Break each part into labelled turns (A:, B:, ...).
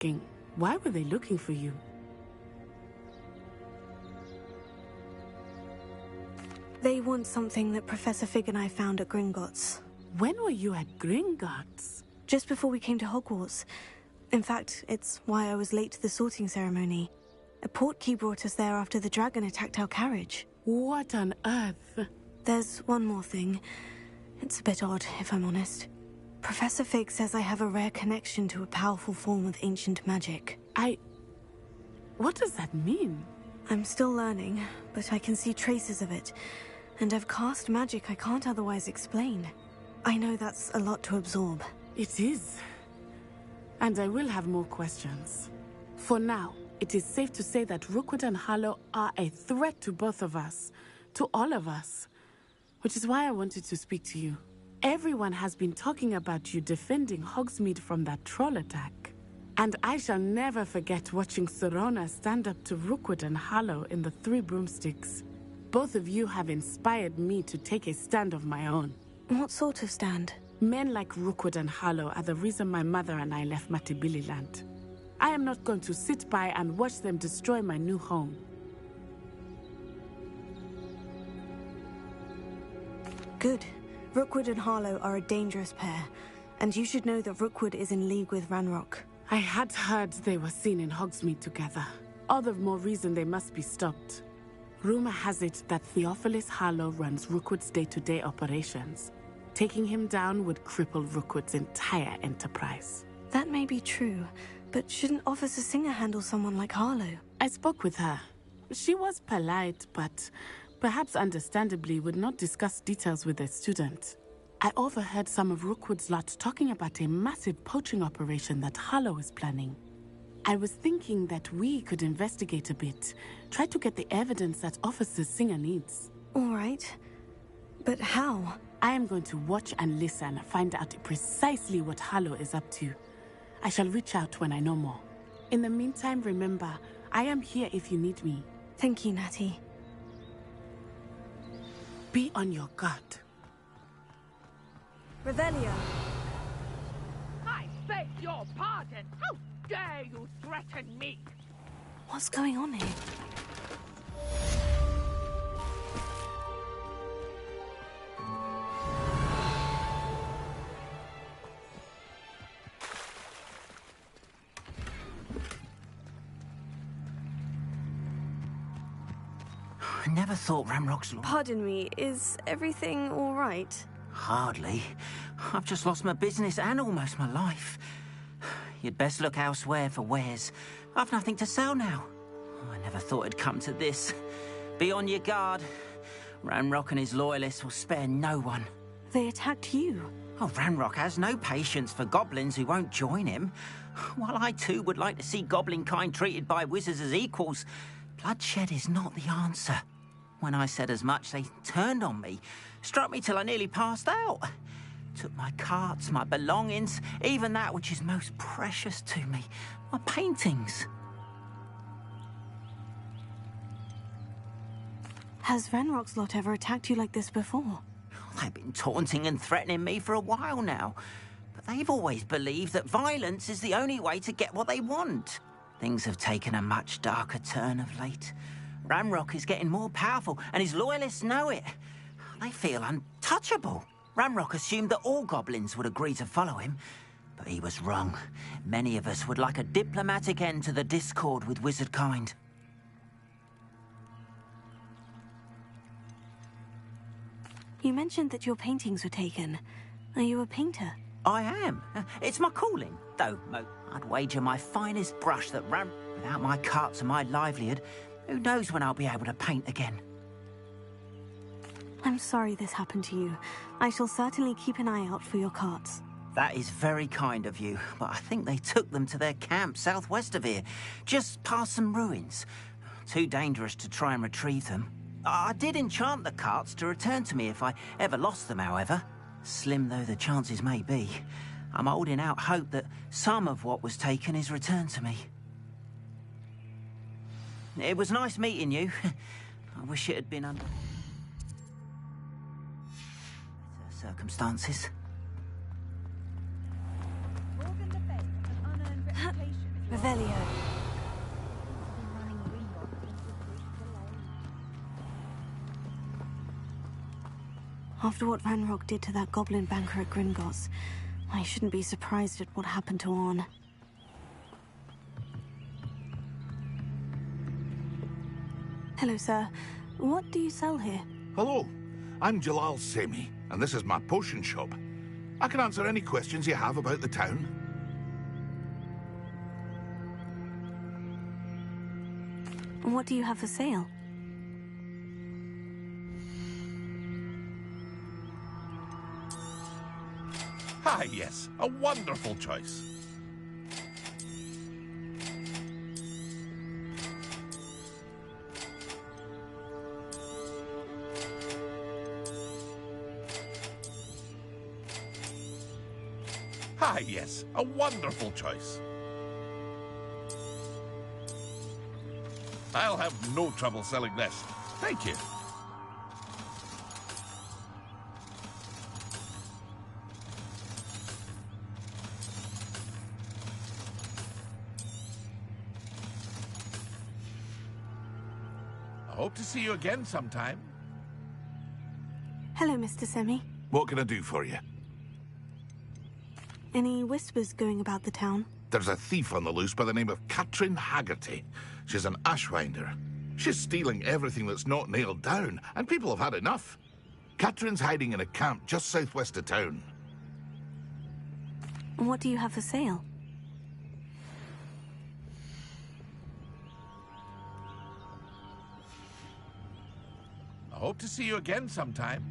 A: asking, why were they looking for you?
B: They want something that Professor Fig and I found at Gringotts.
A: When were you at Gringotts?
B: Just before we came to Hogwarts. In fact, it's why I was late to the sorting ceremony. A portkey brought us there after the dragon attacked our carriage.
A: What on earth?
B: There's one more thing. It's a bit odd, if I'm honest. Professor Fig says I have a rare connection to a powerful form of ancient magic.
A: What does that mean?
B: I'm still learning, but I can see traces of it. And I've cast magic I can't otherwise explain. I know that's a lot to absorb.
A: It is. And I will have more questions. For now, it is safe to say that Rookwood and Harlow are a threat to both of us. To all of us. Which is why I wanted to speak to you. Everyone has been talking about you defending Hogsmeade from that troll attack. And I shall never forget watching Serona stand up to Rookwood and Harlow in the Three Broomsticks. Both of you have inspired me to take a stand of my own.
B: What sort of stand?
A: Men like Rookwood and Harlow are the reason my mother and I left Matabililand. I am not going to sit by and watch them destroy my new home.
B: Good. Rookwood and Harlow are a dangerous pair, and you should know that Rookwood is in league with Ranrock.
A: I had heard they were seen in Hogsmeade together. All the more reason they must be stopped. Rumor has it that Theophilus Harlow runs Rookwood's day-to-day operations. Taking him down would cripple Rookwood's entire enterprise.
B: That may be true, but shouldn't Officer Singer handle someone like Harlow?
A: I spoke with her. She was polite, but perhaps understandably would not discuss details with a student. I overheard some of Rookwood's lot talking about a massive poaching operation that Harlow is planning. I was thinking that we could investigate a bit, try to get the evidence that Officer Singer needs.
B: All right. But how?
A: I am going to watch and listen, find out precisely what Harlow is up to. I shall reach out when I know more. In the meantime, remember, I am here if you need me.
B: Thank you, Natty.
A: Be on your guard.
B: Revelio.
C: I beg your pardon. How dare you threaten me?
B: What's going on here?
D: I never thought Ramrock's law.
B: Pardon me, is everything all right?
D: Hardly. I've just lost my business and almost my life. You'd best look elsewhere for wares. I've nothing to sell now. I never thought it'd come to this. Be on your guard. Ranrock and his loyalists will spare no one.
B: They attacked you.
D: Oh, Ranrock has no patience for goblins who won't join him. While I too would like to see goblin kind treated by wizards as equals, bloodshed is not the answer. When I said as much, they turned on me, struck me till I nearly passed out. Took my carts, my belongings, even that which is most precious to me, my paintings.
B: Has Ranrock's lot ever attacked you like this before?
D: They've been taunting and threatening me for a while now, but they've always believed that violence is the only way to get what they want. Things have taken a much darker turn of late. Ranrock is getting more powerful, and his loyalists know it. They feel untouchable. Ranrock assumed that all goblins would agree to follow him, but he was wrong. Many of us would like a diplomatic end to the discord with wizard kind.
B: You mentioned that your paintings were taken. Are you a painter?
D: I am. It's my calling, though I'd wager my finest brush that without my carts and my livelihood, who knows when I'll be able to paint again.
B: I'm sorry this happened to you. I shall certainly keep an eye out for your carts.
D: That is very kind of you, but I think they took them to their camp southwest of here, just past some ruins. Too dangerous to try and retrieve them. I did enchant the carts to return to me if I ever lost them, however. Slim though the chances may be, I'm holding out hope that some of what was taken is returned to me. It was nice meeting you. I wish it had been under better circumstances.
C: Morgan Le Fay has an unearned reputation as
B: Revelio. After what Ranrock did to that goblin banker at Gringotts, I shouldn't be surprised at what happened to Orn. Hello, sir. What do you sell here?
E: Hello, I'm Jalal Semi, and this is my potion shop. I can answer any questions you have about the town.
B: What do you have for sale?
E: Ah, yes, a wonderful choice. Ah, yes, a wonderful choice. I'll have no trouble selling this. Thank you. I hope to see you again sometime.
B: Hello, Mr. Semi.
E: What can I do for you?
B: Any whispers going about the town?
E: There's a thief on the loose by the name of Katrin Haggerty. She's an ashwinder. She's stealing everything that's not nailed down, and people have had enough. Katrin's hiding in a camp just southwest of town.
B: What do you have for sale?
E: I hope to see you again sometime.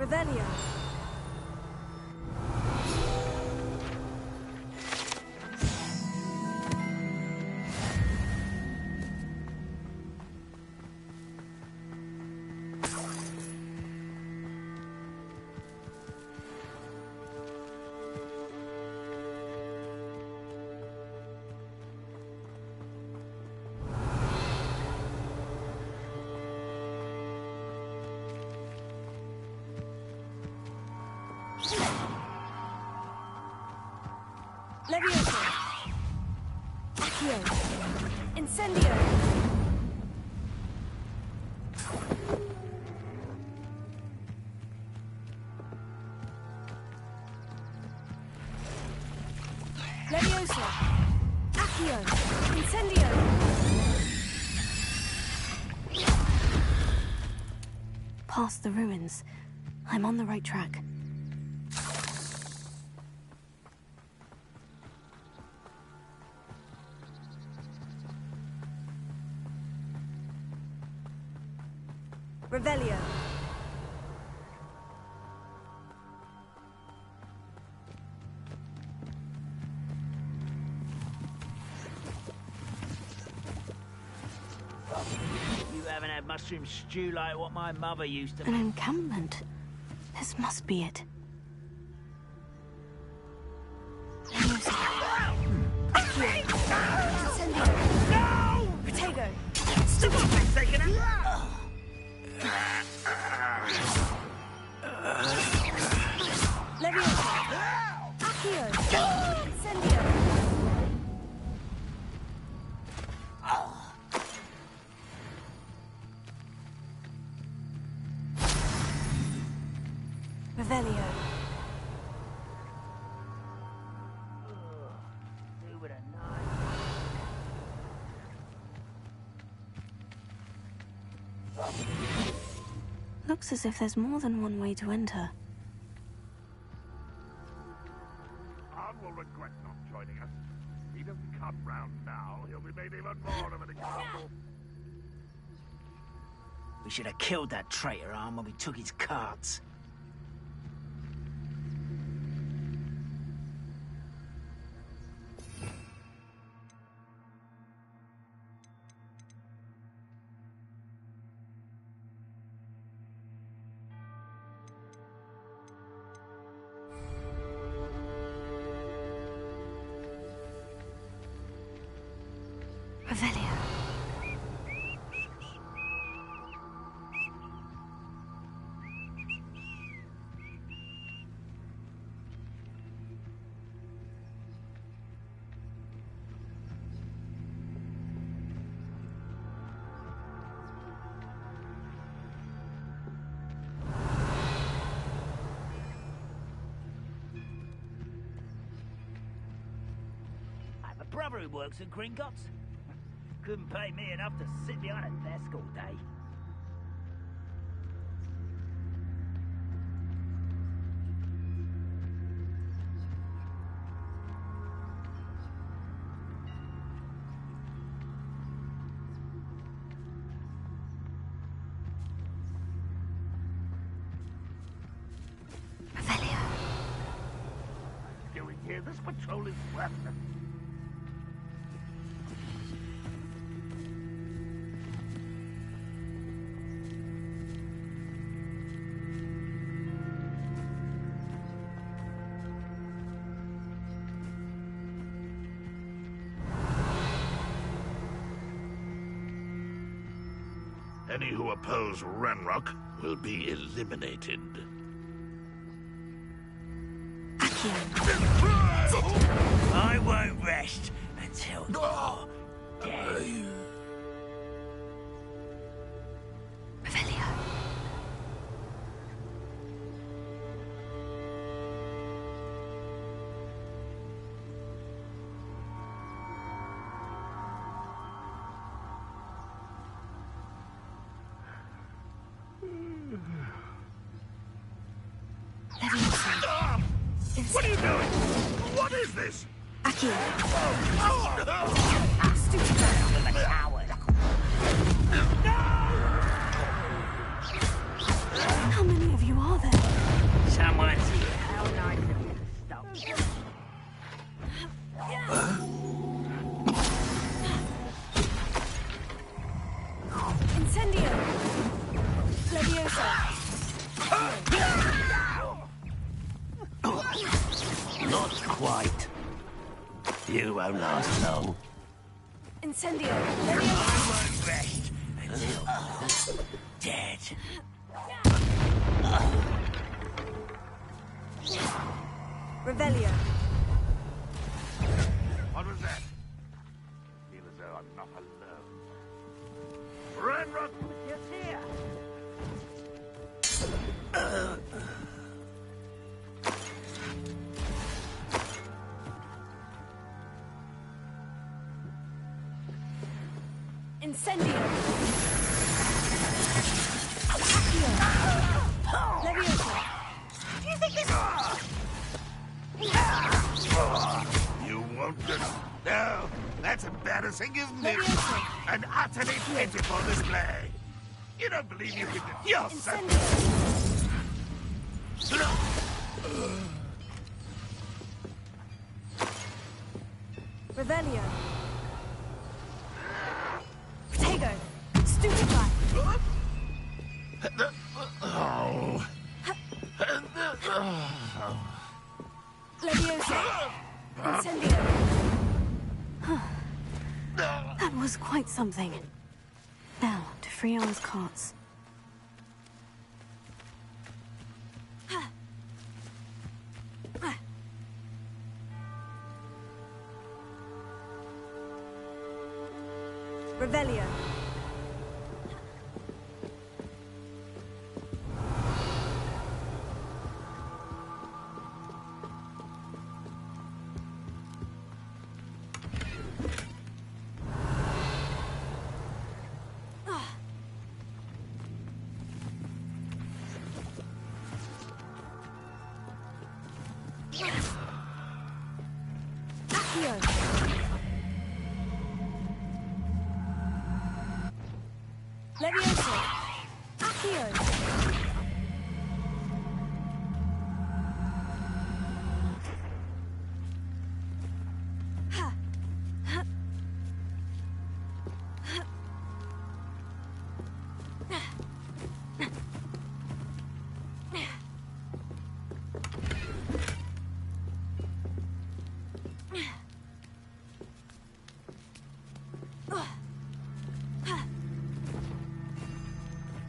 B: Revelio. Levioso. Accio. Incendio. Levioso. Accio. Incendio. Past the ruins. I'm on the right track. Revelio.
F: You haven't had mushroom stew like what my mother used to
B: An
F: make.
B: encampment. This must be it. Levioso. Accio. Incendio. No! Protego.
F: Stop for a second!
B: Levioso. Accio. Incendio. Revelio.
F: Who would have known?
B: Looks as if there's more than one way to enter.
E: Arn will regret not joining us. If he doesn't come round now, he'll be made even more of an example.
F: We should have killed that traitor Arm when we took his carts.
B: Revelio.
F: I have a brother who works at Gringotts. Couldn't pay me enough to sit behind a desk all day.
B: Revelio.
E: Doing here, this patrol is worthless. Any who oppose Ranrock will be eliminated.
B: Accio.
F: I won't rest until you're dead.
B: Revelio. Levioso.
E: What are you doing? What is this?
B: Accio.
E: Oh,
B: Stupid.
F: I'm a coward.
B: How many of you are there?
F: Someone's here. How nice of you to stop.
B: Incendio. Levioso.
G: Not quite. You won't last long.
B: Incendio.
F: I
B: Levioso.
F: won't rest until you're dead.
B: Revelio.
E: What was that? Feel as though I'm not alone. Red Rock!
F: Just here.
B: Incendio. Accio. Leviosa. Do you think this...
E: You won't get... No, that's embarrassing, isn't it?
B: Leviosa.
E: An utterly pitiful display. You don't believe you can... You're so...
B: Incendio. Revelio. Protego. Stupefy.
E: Oh.
B: Leviosa. Incendio. That was quite something. Now, to Freon's carts. Revelio. Accio. Leviosa. Accio.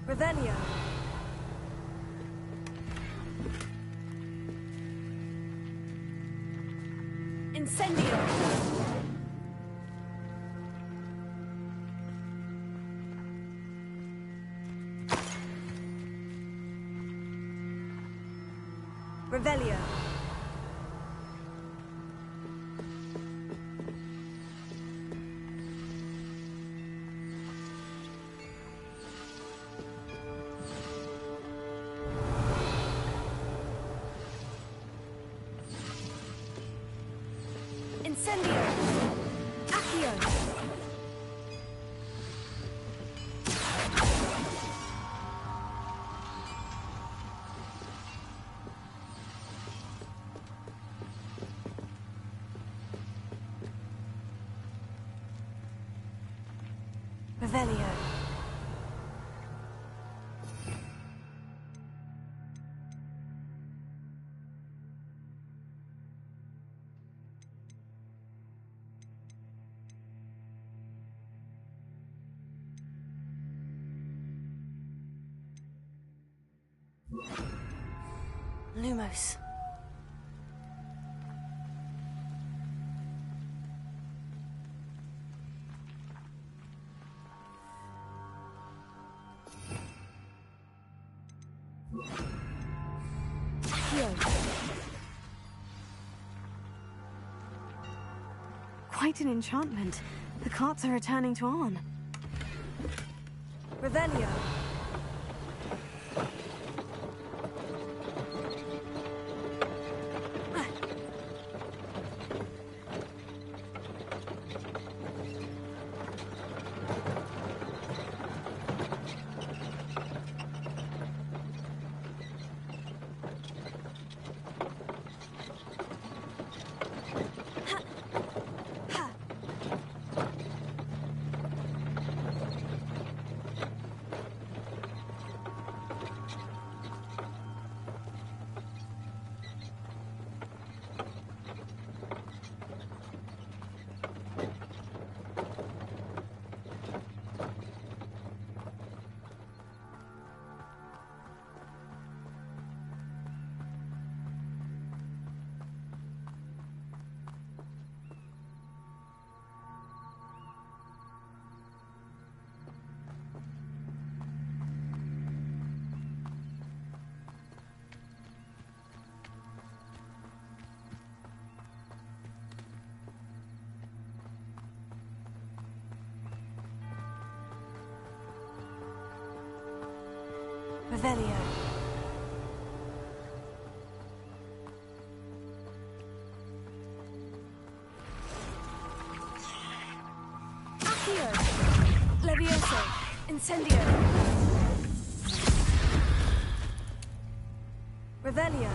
B: Revelio. Incendio. Revelio. Incendio. Accio. Revelio. Lumos. Quite an enchantment. The carts are returning to Arn. Revelio. Revelio. Accio. Levioso. Incendio. Revelio.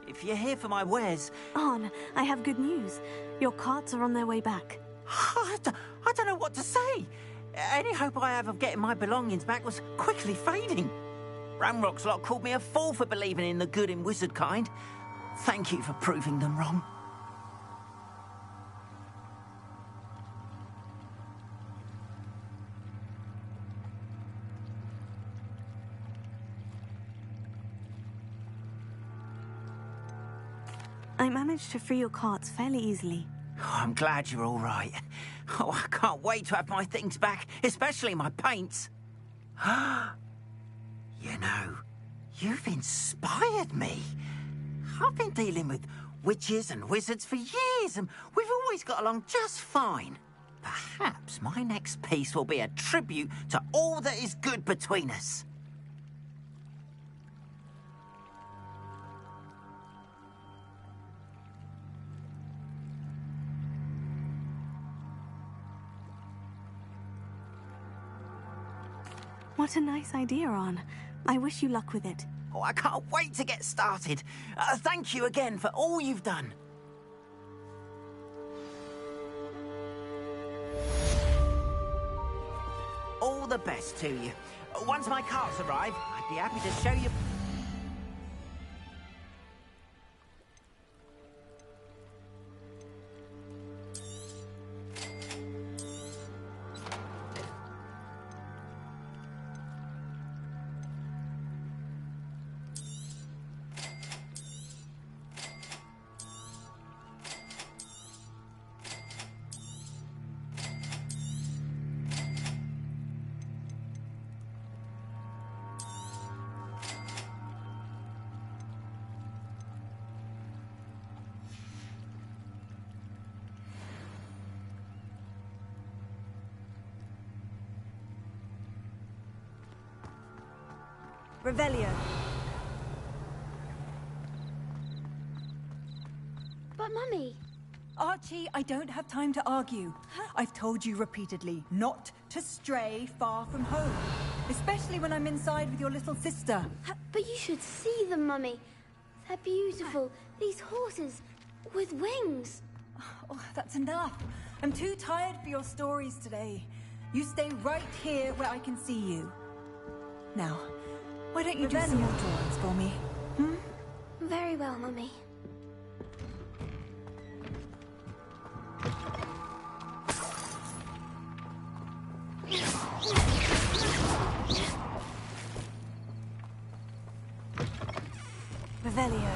D: If you're here for my wares...
B: Arn, I have good news. Your carts are on their way back.
D: I don't know what to say. Any hope I have of getting my belongings back was quickly fading. Ramrock's lot called me a fool for believing in the good in wizard kind. Thank you for proving them wrong.
B: I managed to free your carts fairly easily.
D: Oh, I'm glad you're all right. Oh, I can't wait to have my things back, especially my paints. You know, you've inspired me. I've been dealing with witches and wizards for years, and we've always got along just fine. Perhaps my next piece will be a tribute to all that is good between us.
B: What a nice idea, Arn. I wish you luck with it.
D: Oh, I can't wait to get started. Thank you again for all you've done. All the best to you. Once my carts arrive, I'd be happy to show you...
B: Revelio.
H: But, Mummy...
I: Archie, I don't have time to argue. I've told you repeatedly not to stray far from home. Especially when I'm inside with your little sister.
H: But you should see them, Mummy. They're beautiful. These horses with wings.
I: Oh, that's enough. I'm too tired for your stories today. You stay right here where I can see you. Now, why don't you do some more drawings for me?
H: Very well, Mummy.
B: Revelio.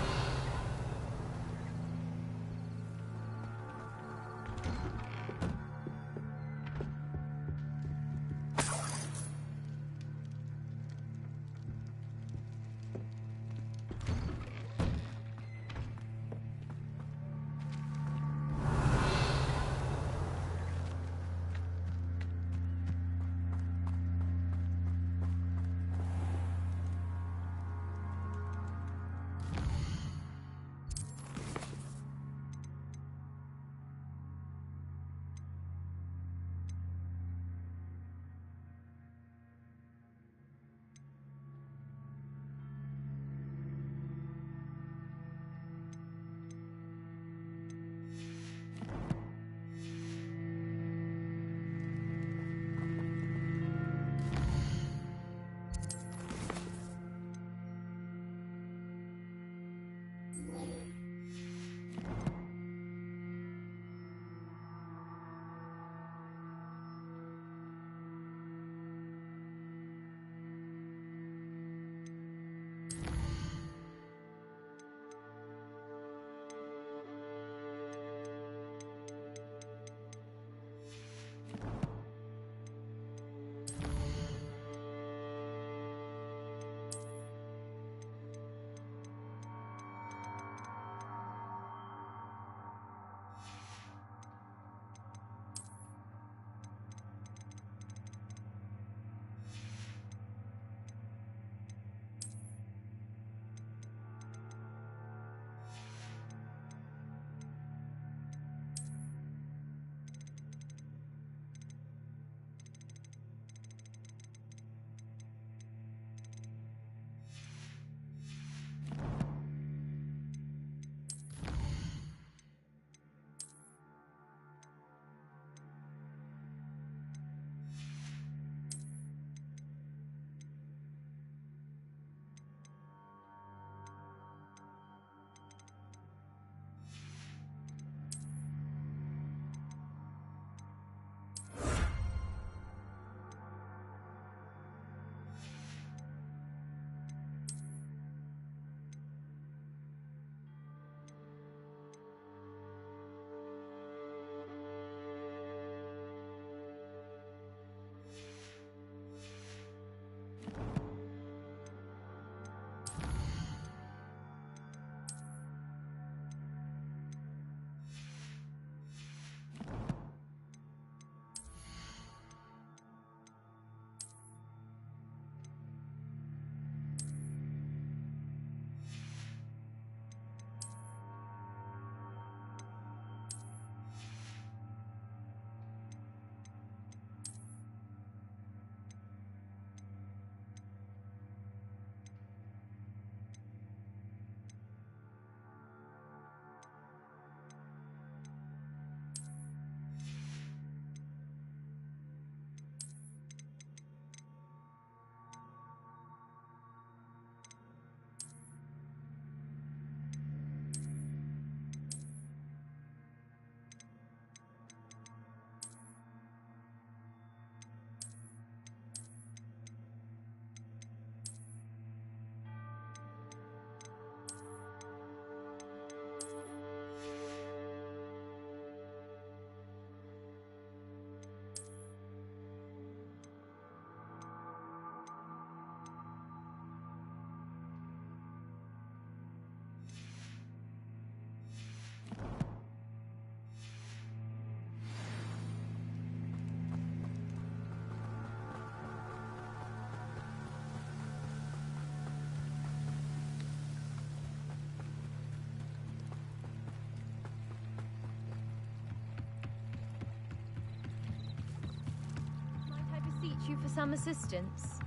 J: for some assistance?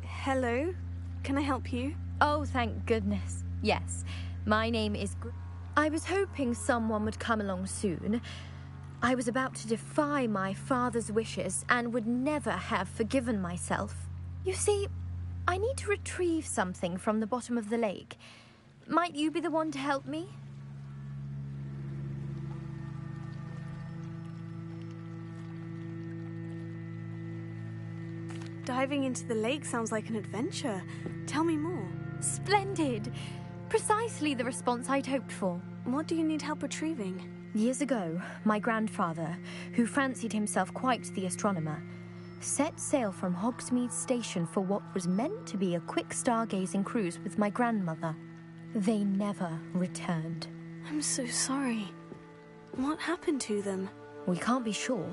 B: Hello? Can I help you?
J: Oh, thank goodness. Yes. My name is I was hoping someone would come along soon. I was about to defy my father's wishes and would never have forgiven myself. You see, I need to retrieve something from the bottom of the lake. Might you be the one to help me?
B: Diving into the lake sounds like an adventure. Tell me more.
J: Splendid! Precisely the response I'd hoped for.
B: What do you need help retrieving?
J: Years ago, my grandfather, who fancied himself quite the astronomer, set sail from Hogsmeade Station for what was meant to be a quick stargazing cruise with my grandmother. They never returned.
B: I'm so sorry. What happened to them?
J: We can't be sure.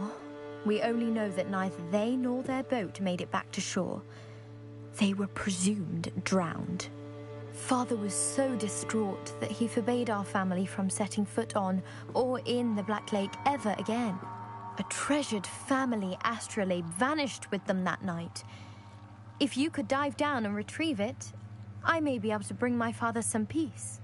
J: We only know that neither they nor their boat made it back to shore. They were presumed drowned. Father was so distraught that he forbade our family from setting foot on or in the Black Lake ever again. A treasured family astrolabe vanished with them that night. If you could dive down and retrieve it, I may be able to bring my father some peace.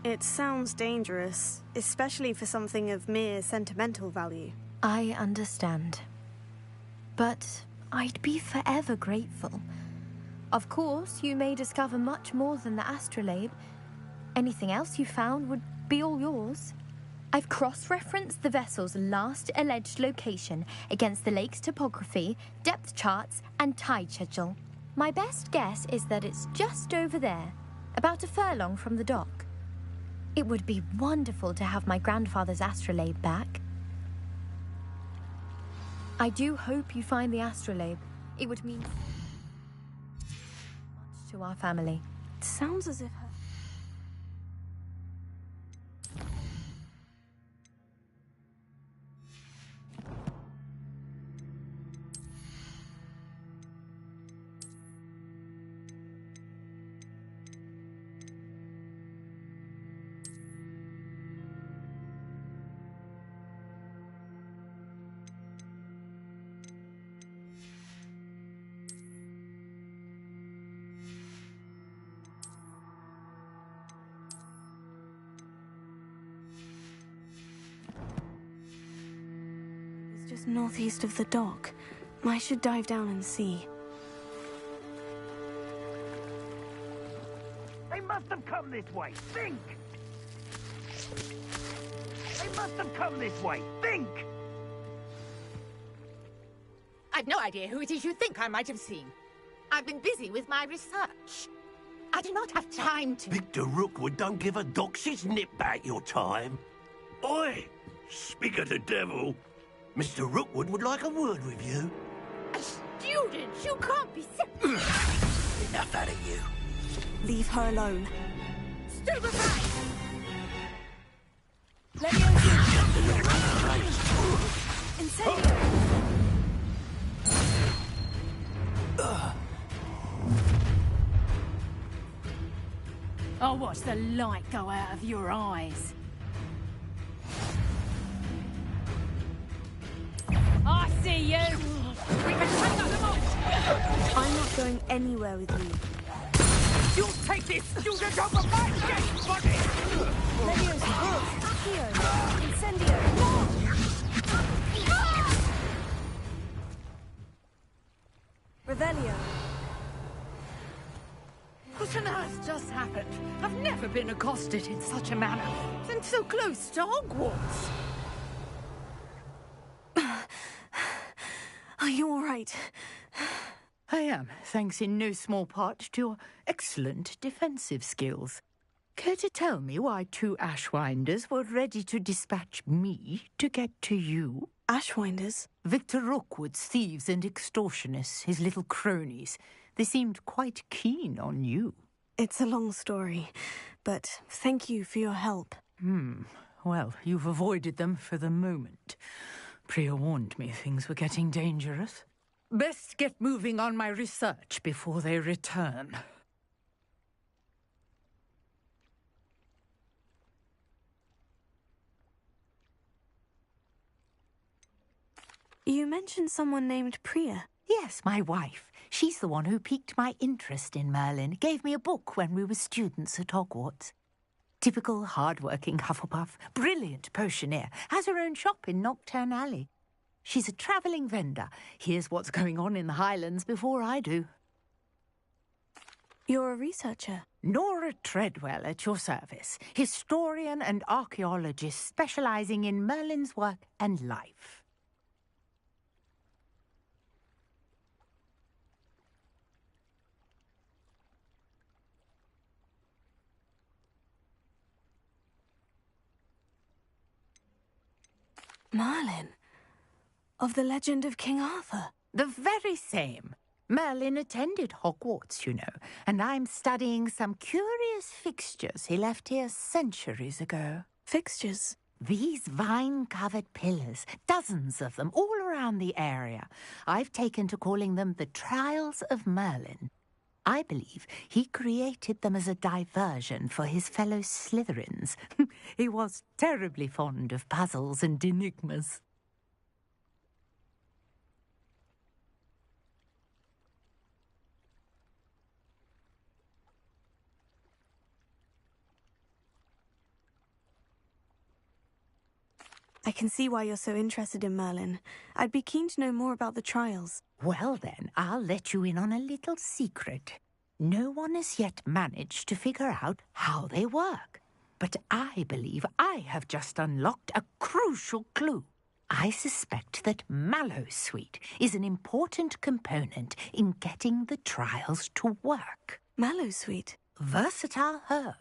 B: It sounds dangerous, especially for something of mere sentimental value.
J: I understand. But I'd be forever grateful. Of course, you may discover much more than the astrolabe. Anything else you found would be all yours. I've cross-referenced the vessel's last alleged location against the lake's topography, depth charts, and tide schedule. My best guess is that it's just over there, about a furlong from the dock. It would be wonderful to have my grandfather's astrolabe back. I do hope you find the astrolabe. It would mean much to our family.
B: It sounds as if her... just northeast of the dock. I should dive down and see.
F: They must have come this way. Think! They must have come this way. Think!
C: I've no idea who it is you think I might have seen. I've been busy with my research. I do not have time to...
G: Victor Rookwood don't give a doxy's nip back your time. Oi! Speak of the devil. Mr. Rookwood would like a word with you.
C: A student? You can't be
G: Enough out of you.
B: Leave her alone.
C: Stupefy!
B: Incendio!
I: I'll watch the light go out of your eyes. I see you!
C: We can hang up the mob!
B: I'm not going anywhere with you.
C: You'll take this student over my dead body!
B: Leviosa! Accio! Incendio! Revelio!
C: What on earth just happened? I've never been accosted in such a manner, and so close to Hogwarts.
B: Are you all right?
K: I am, thanks in no small part to your excellent defensive skills. Care to tell me why two Ashwinders were ready to dispatch me to get to you?
B: Ashwinders?
K: Victor Rookwood's thieves and extortionists, his little cronies. They seemed quite keen on you.
B: It's a long story, but thank you for your help.
K: Well, you've avoided them for the moment. Priya warned me things were getting dangerous. Best get moving on my research before they return.
B: You mentioned someone named Priya.
K: Yes, my wife. She's the one who piqued my interest in Merlin. Gave me a book when we were students at Hogwarts. Typical hard-working Hufflepuff. Brilliant potioneer. Has her own shop in Knockturn Alley. She's a travelling vendor. Hears what's going on in the Highlands before I do.
B: You're a researcher.
K: Nora Treadwell at your service. Historian and archaeologist specialising in Merlin's work and life.
B: Merlin? Of the legend of King Arthur?
K: The very same. Merlin attended Hogwarts, you know, and I'm studying some curious fixtures he left here centuries ago.
B: Fixtures?
K: These vine-covered pillars, dozens of them, all around the area. I've taken to calling them the Trials of Merlin. I believe he created them as a diversion for his fellow Slytherins. He was terribly fond of puzzles and enigmas.
B: I can see why you're so interested in Merlin. I'd be keen to know more about the trials.
K: Well then, I'll let you in on a little secret. No one has yet managed to figure out how they work. But I believe I have just unlocked a crucial clue. I suspect that mallowsweet is an important component in getting the trials to work.
B: Mallowsweet?
K: Versatile herb.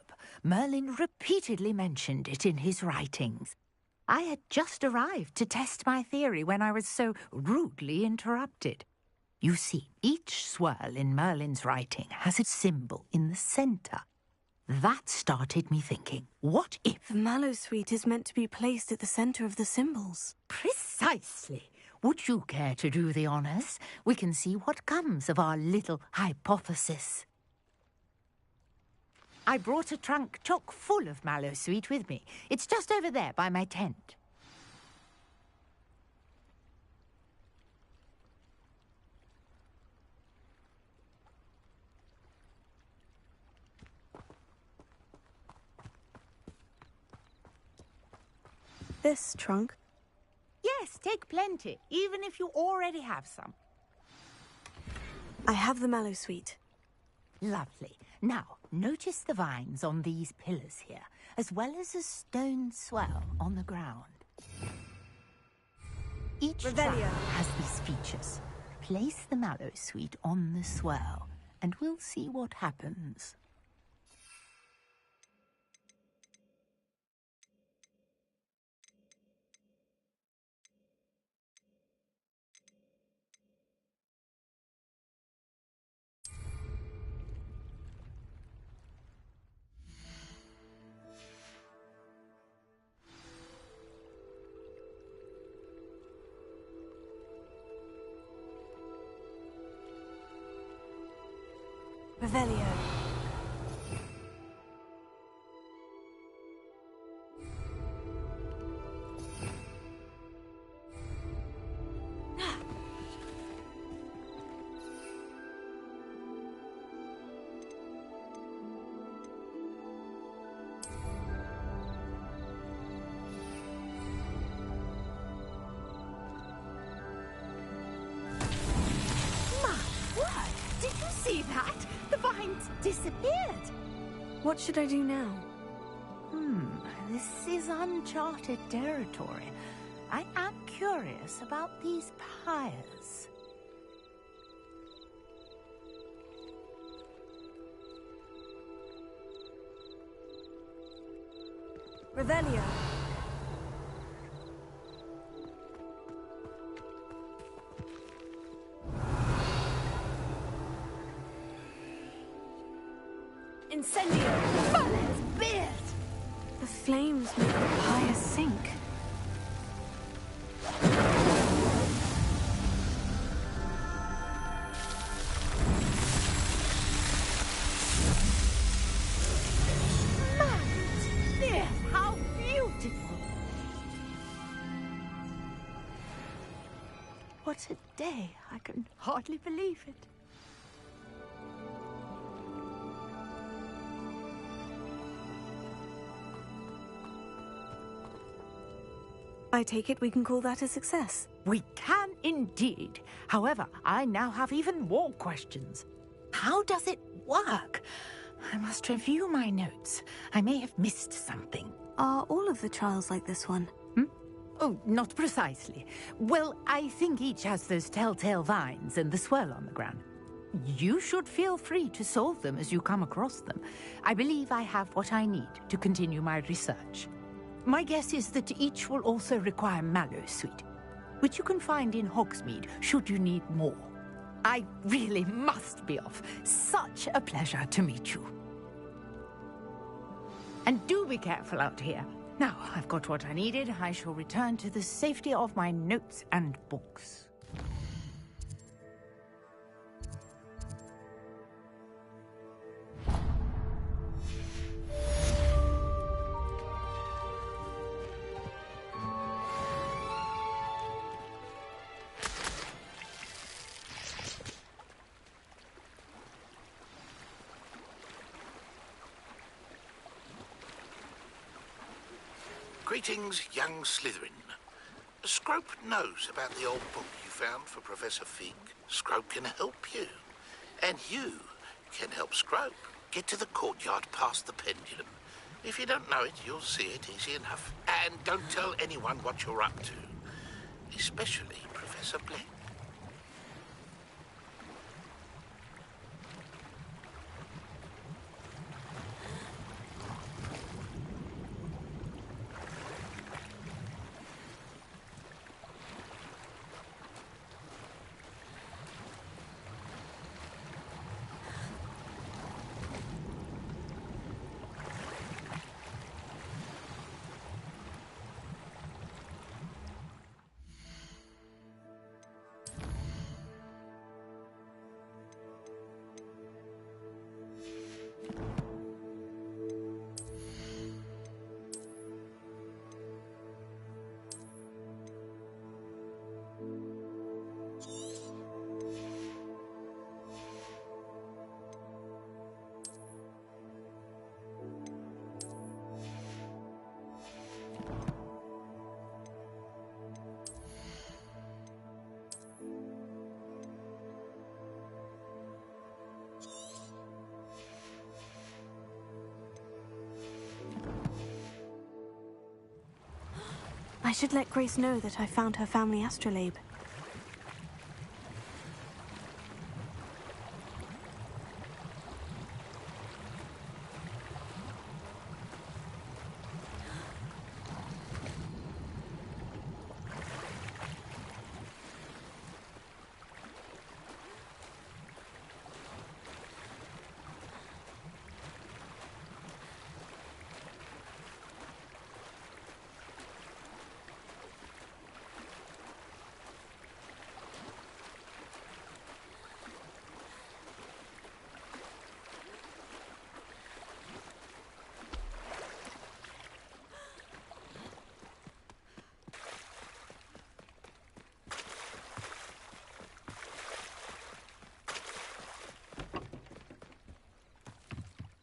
K: Merlin repeatedly mentioned it in his writings. I had just arrived to test my theory when I was so rudely interrupted. You see, each swirl in Merlin's writing has a symbol in the centre. That started me thinking, what if...
B: The mallowsweet is meant to be placed at the centre of the symbols.
K: Precisely. Would you care to do the honours? We can see what comes of our little hypothesis. I brought a trunk chock full of mallowsweet with me. It's just over there by my tent.
B: This trunk?
K: Yes, take plenty, even if you already have some.
B: I have the mallowsweet.
K: Lovely. Now, notice the vines on these pillars here, as well as a stone swell on the ground. Each trunk has these features. Place the mallowsweet on the swell, and we'll see what happens.
B: Revelio.
C: See that? The vines disappeared.
B: What should I do now?
K: This is uncharted territory. I am curious about these pyres.
B: Revelio. Incendio!
C: Merlin's beard!
B: The flames make the pyre sink.
C: Merlin's beard! How beautiful!
K: What a day! I can hardly believe it.
B: I take it we can call that a success.
K: We can indeed. However, I now have even more questions. How does it work? I must review my notes. I may have missed something.
B: Are all of the trials like this one?
K: Oh, not precisely. Well, I think each has those telltale vines and the swirl on the ground. You should feel free to solve them as you come across them. I believe I have what I need to continue my research. My guess is that each will also require mallowsweet, which you can find in Hogsmeade should you need more. I really must be off. Such a pleasure to meet you. And do be careful out here. Now, I've got what I needed. I shall return to the safety of my notes and books.
E: Greetings, young Slytherin. Scrope knows about the old book you found for Professor Fig. Scrope can help you. And you can help Scrope get to the courtyard past the pendulum. If you don't know it, you'll see it easy enough. And don't tell anyone what you're up to. Especially Professor Blake.
B: I should let Grace know that I found her family astrolabe.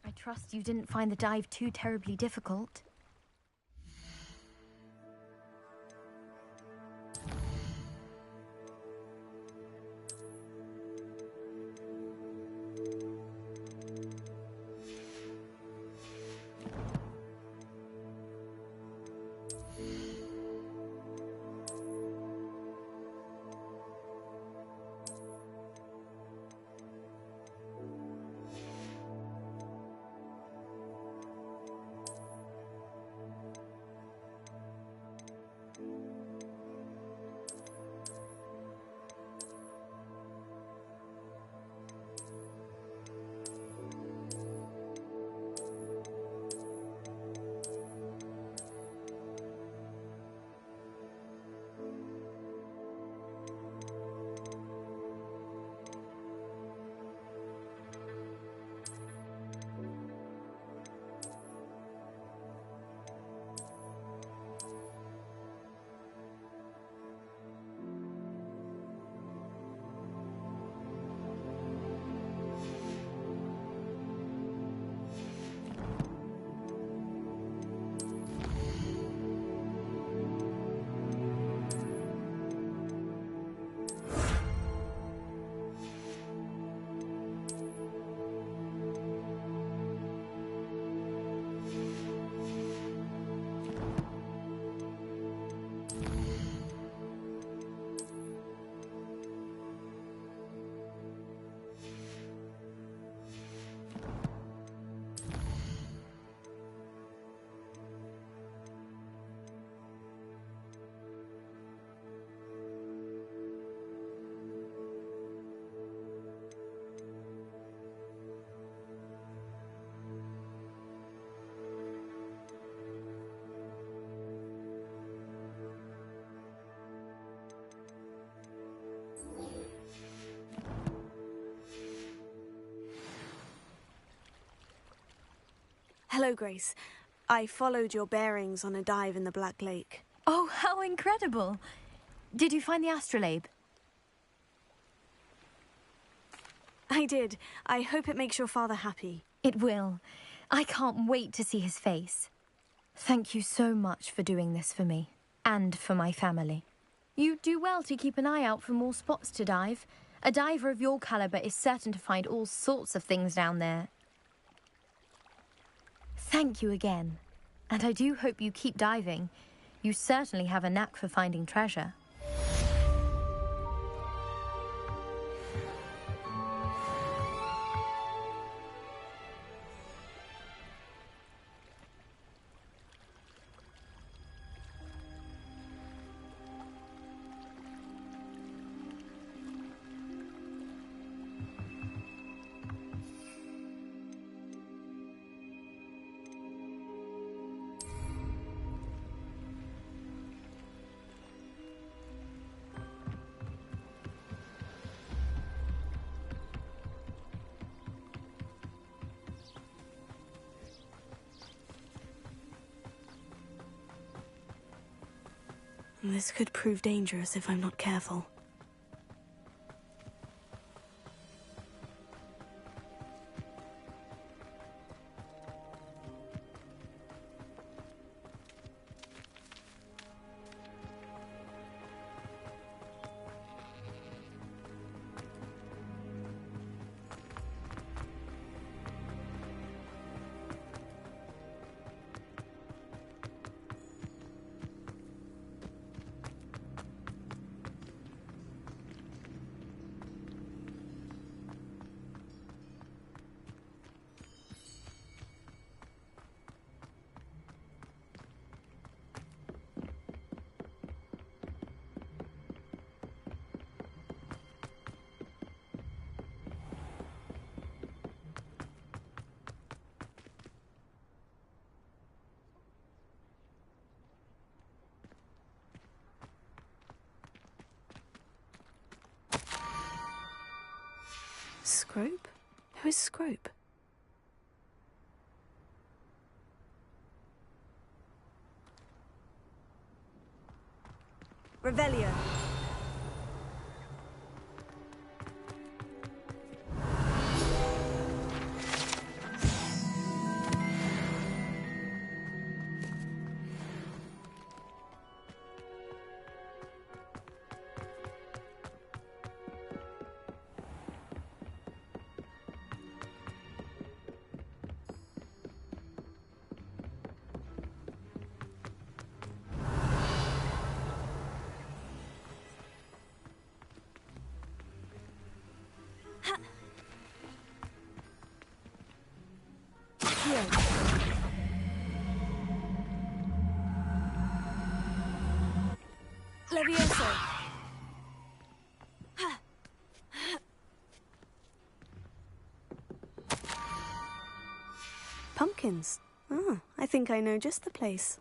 J: I trust you didn't find the dive too terribly difficult.
B: Hello, Grace. I followed your bearings on a dive in the Black Lake.
J: Oh, how incredible! Did you find the astrolabe?
B: I did. I hope it makes your father happy.
J: It will. I can't wait to see his face. Thank you so much for doing this for me and for my family. You do well to keep an eye out for more spots to dive. A diver of your caliber is certain to find all sorts of things down there. Thank you again. And I do hope you keep diving. You certainly have a knack for finding treasure.
B: This could prove dangerous if I'm not careful. Scrope? Who is Scrope? Revelio. Levioso. Pumpkins. Oh, I think I know just the place.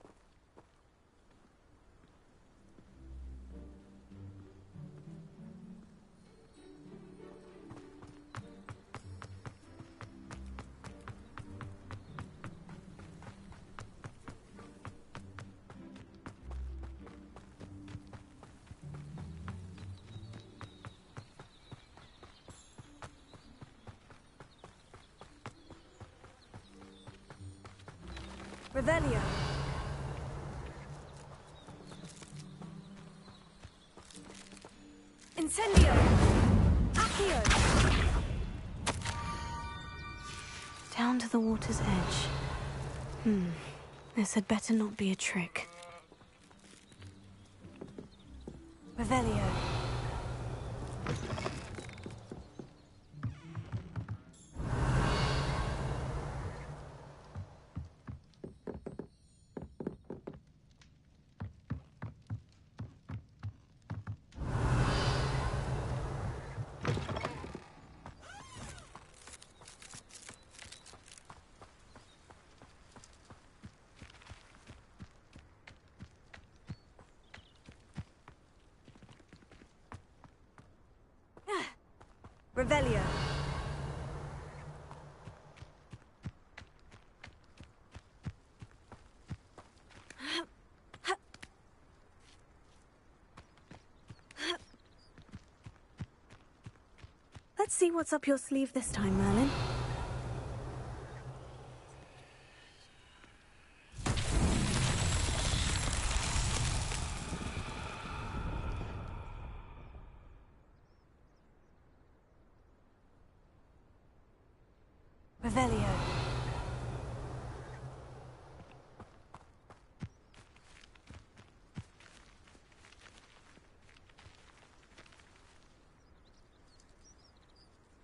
B: Revelio. Incendio. Accio. Down to the water's edge. This had better not be a trick. Revelio. Revelio. Let's see what's up your sleeve this time, Merlin. Revelio.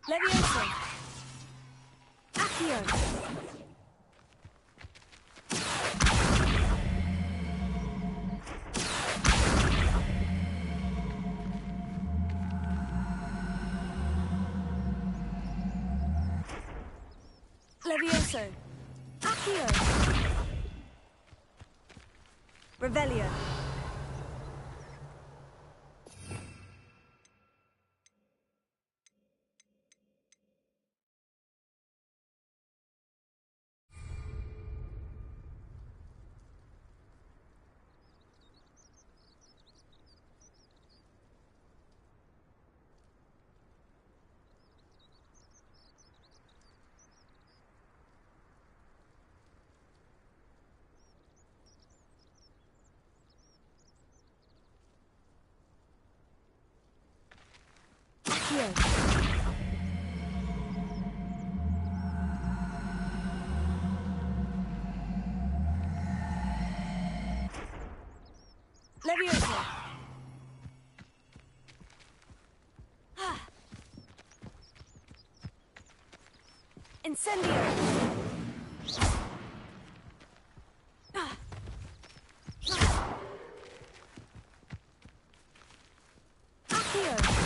B: Levioso. Accio. Levioso. Accio. Revelio. Levioso. Incendio. Accio.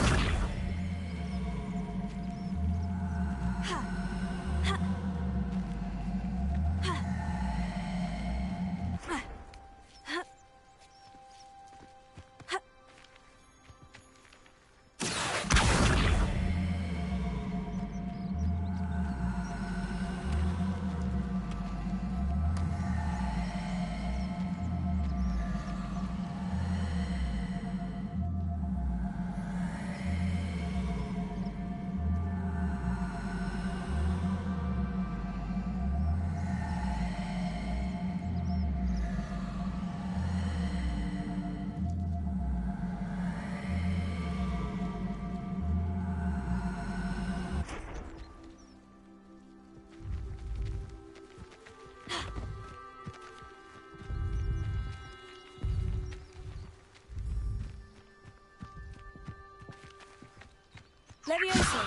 B: Levioso.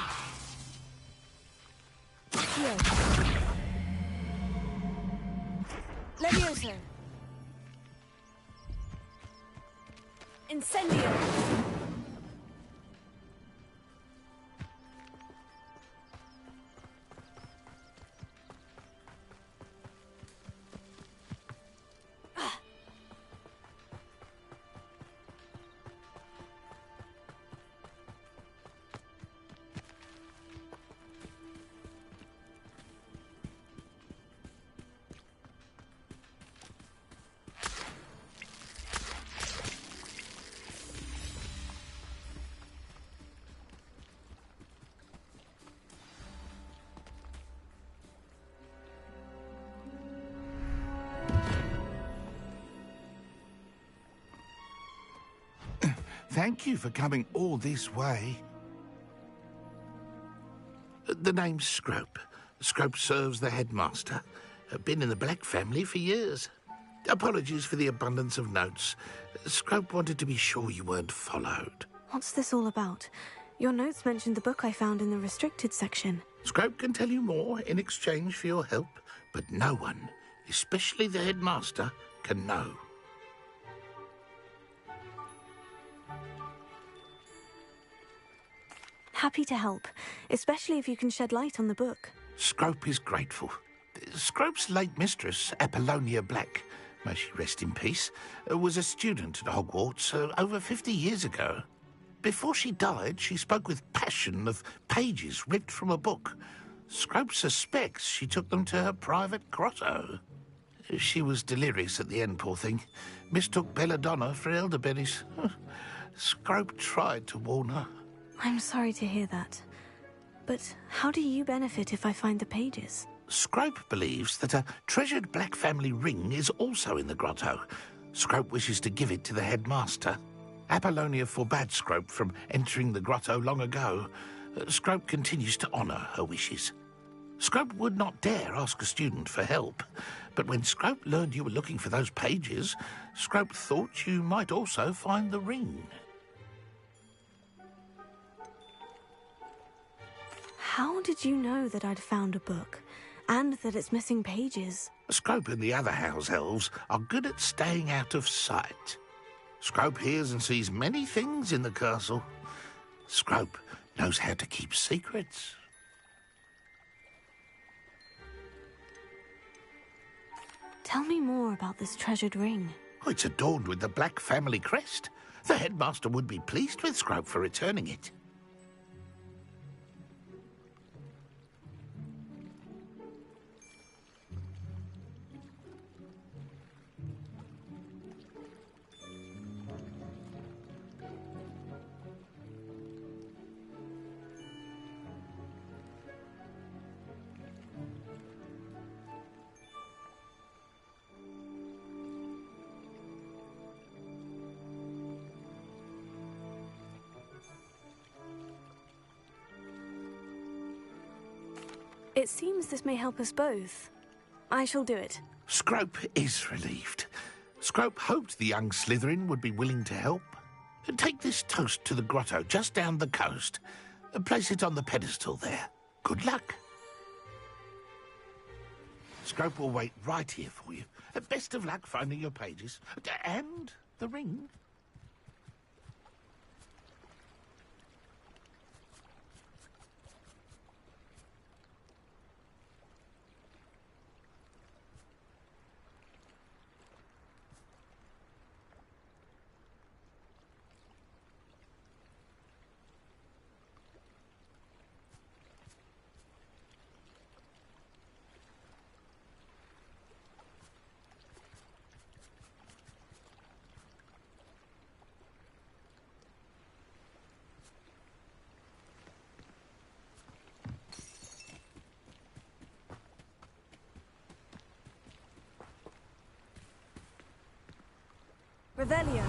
B: Accio. Levioso. Incendio.
E: Thank you for coming all this way. The name's Scrope. Scrope serves the headmaster. Been in the Black family for years. Apologies for the abundance of notes. Scrope wanted to be sure you weren't followed.
B: What's this all about? Your notes mentioned the book I found in the restricted section.
E: Scrope can tell you more in exchange for your help, but no one, especially the headmaster, can know.
B: Happy to help, especially if you can shed light on the book.
E: Scrope is grateful. Scrope's late mistress, Apollonia Black, may she rest in peace, was a student at Hogwarts over 50 years ago. Before she died, she spoke with passion of pages ripped from a book. Scrope suspects she took them to her private grotto. She was delirious at the end, poor thing. Mistook belladonna for elderberries. Scrope tried to warn her.
B: I'm sorry to hear that. But how do you benefit if I find the pages?
E: Scrope believes that a treasured Black family ring is also in the grotto. Scrope wishes to give it to the headmaster. Apollonia forbade Scrope from entering the grotto long ago. Scrope continues to honour her wishes. Scrope would not dare ask a student for help, but when Scrope learned you were looking for those pages, Scrope thought you might also find the ring.
B: How did you know that I'd found a book, and that it's missing pages?
E: Scrope and the other house elves are good at staying out of sight. Scrope hears and sees many things in the castle. Scrope knows how to keep secrets.
B: Tell me more about this treasured ring.
E: Oh, it's adorned with the Black family crest. The headmaster would be pleased with Scrope for returning it.
B: It seems this may help us both. I shall do it.
E: Scrope is relieved. Scrope hoped the young Slytherin would be willing to help. Take this toast to the grotto just down the coast. Place it on the pedestal there. Good luck. Scrope will wait right here for you. Best of luck finding your pages. And the ring.
B: Revelio.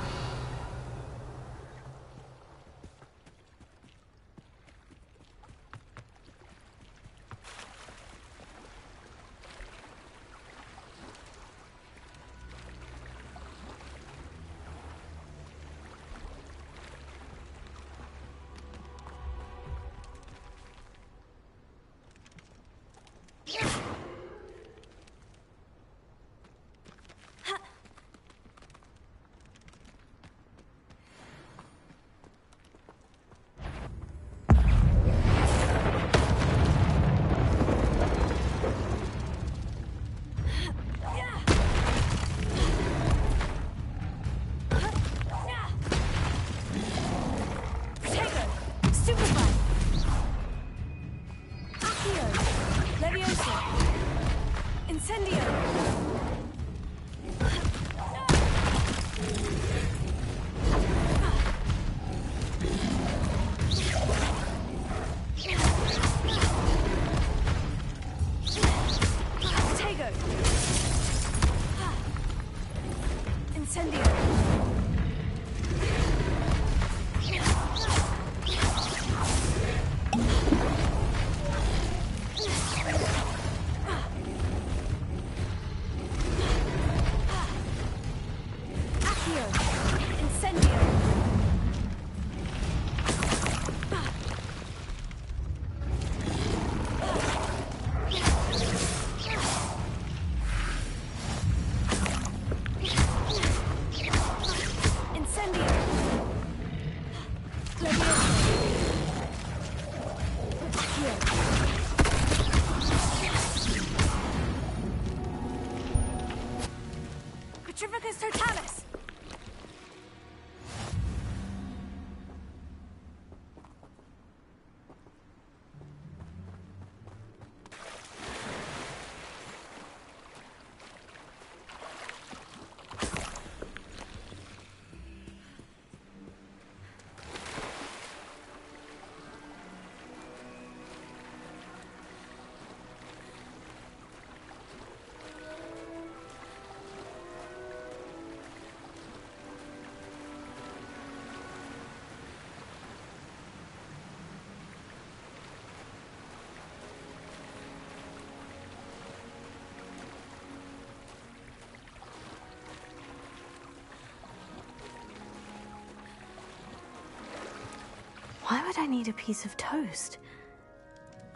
B: Why would I need a piece of toast?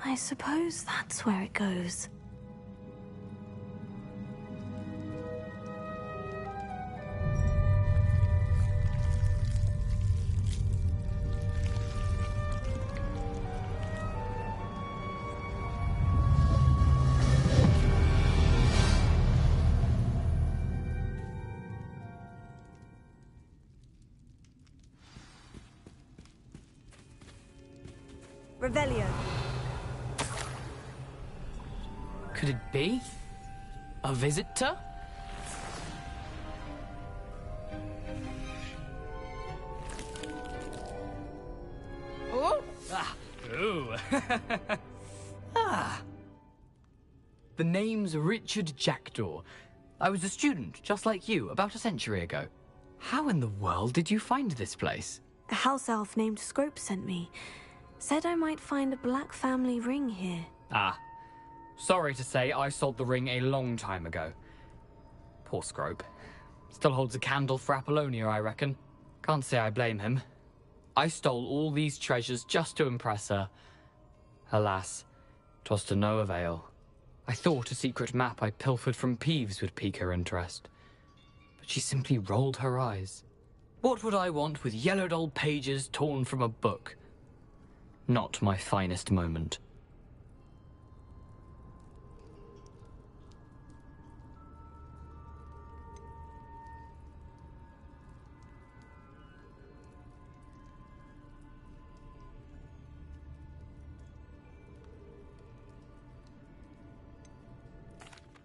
B: I suppose that's where it goes. Revelio.
L: Could it be? A visitor? Oh! Ah! Ooh! Ah! The name's Richard Jackdaw. I was a student, just like you, about a century ago. How in the world did you find this place?
B: A house elf named Scrope sent me. Said I might find a black family ring here.
L: Ah. Sorry to say, I sold the ring a long time ago. Poor Scrope. Still holds a candle for Apollonia, I reckon. Can't say I blame him. I stole all these treasures just to impress her. Alas, 'twas to no avail. I thought a secret map I pilfered from Peeves would pique her interest. But she simply rolled her eyes. What would I want with yellowed old pages torn from a book? Not my finest moment.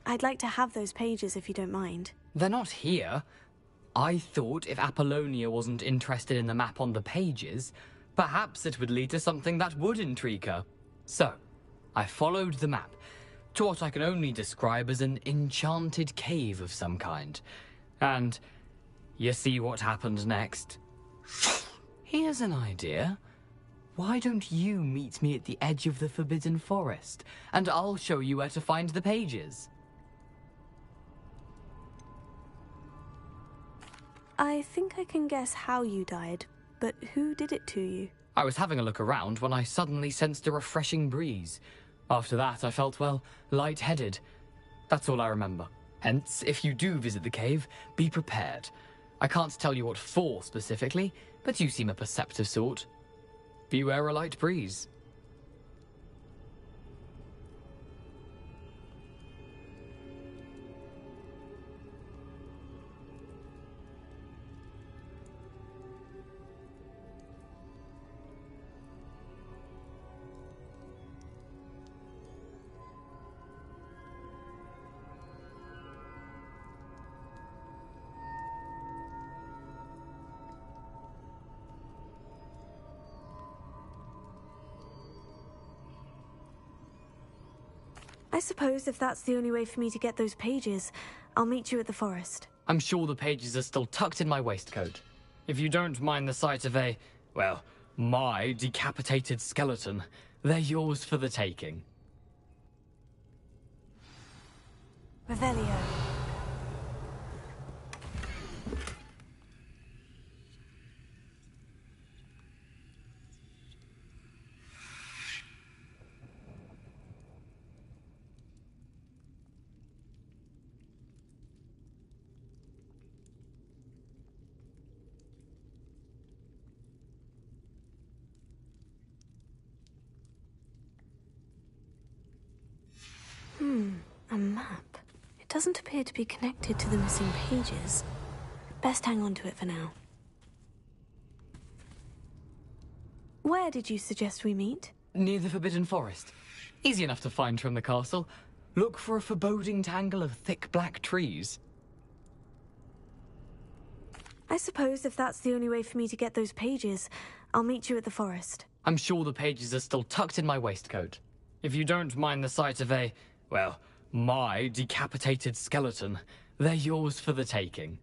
B: I'd like to have those pages if you don't mind.
L: They're not here. I thought if Apollonia wasn't interested in the map on the pages, perhaps it would lead to something that would intrigue her. So, I followed the map to what I can only describe as an enchanted cave of some kind. And you see what happened next? Here's an idea. Why don't you meet me at the edge of the Forbidden Forest, and I'll show you where to find the pages?
B: I think I can guess how you died, but who did it to you?
L: I was having a look around when I suddenly sensed a refreshing breeze. After that, I felt, well, lightheaded. That's all I remember. Hence, if you do visit the cave, be prepared. I can't tell you what for specifically, but you seem a perceptive sort. Beware a light breeze.
B: I suppose if that's the only way for me to get those pages, I'll meet you at the forest.
L: I'm sure the pages are still tucked in my waistcoat. If you don't mind the sight of a, well, my decapitated skeleton, they're yours for the taking.
B: Revelio. A map. It doesn't appear to be connected to the missing pages. Best hang on to it for now. Where did you suggest we meet?
L: Near the Forbidden Forest. Easy enough to find from the castle. Look for a foreboding tangle of thick black trees.
B: I suppose if that's the only way for me to get those pages, I'll meet you at the forest.
L: I'm sure the pages are still tucked in my waistcoat. If you don't mind the sight of a, well, my decapitated skeleton, they're yours for the taking.